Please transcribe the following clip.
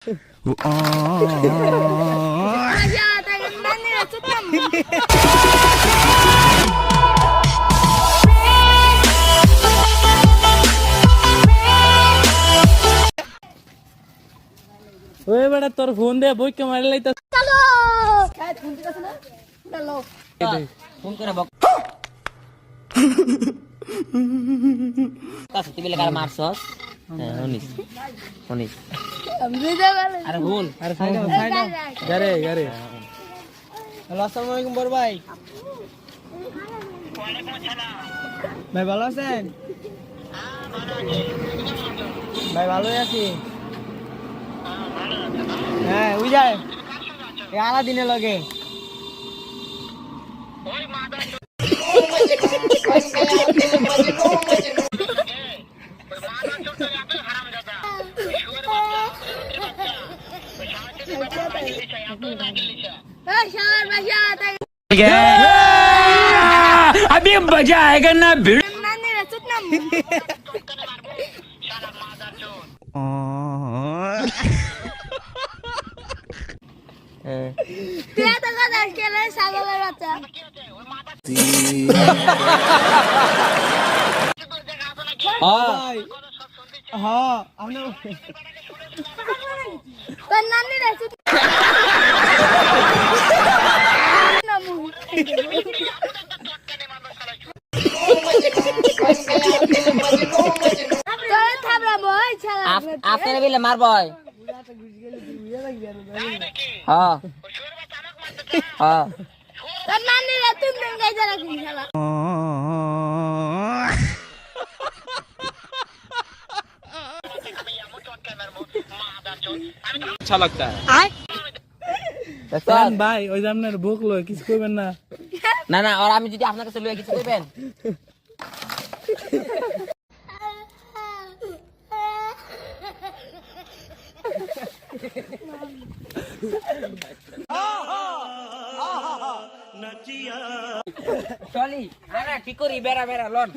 ওই বেটা তোর ফোন দে বই কে মারি লাইতা চলো ফোন দিতাছ না চলো ফোন করে বক কাছে তুই বেলা কার মারছস উনিস আরে বল আরে সাইড গারে হ্যালো আসসালামু আলাইকুম বড় ভাই ভাই ভালো আছেন ভাই ভালোই আছি হ্যাঁ ওই যায় আলা দিনে লগে अभी मजा आएगा ना भिड़ আপনারা বিলে মার বয় হ্যাঁ হ্যাঁ তোর নানি রে তুমি দিন গাইজা রাখি শালা अच्छा लगता है ভাই ওই যে আপনার ভুক লয় কিছু কইবেন না না না আর আমি যদি আপনার কাছে লইয়া কিছু কইবেন চলি আরে ঠিক করি বেড়া লন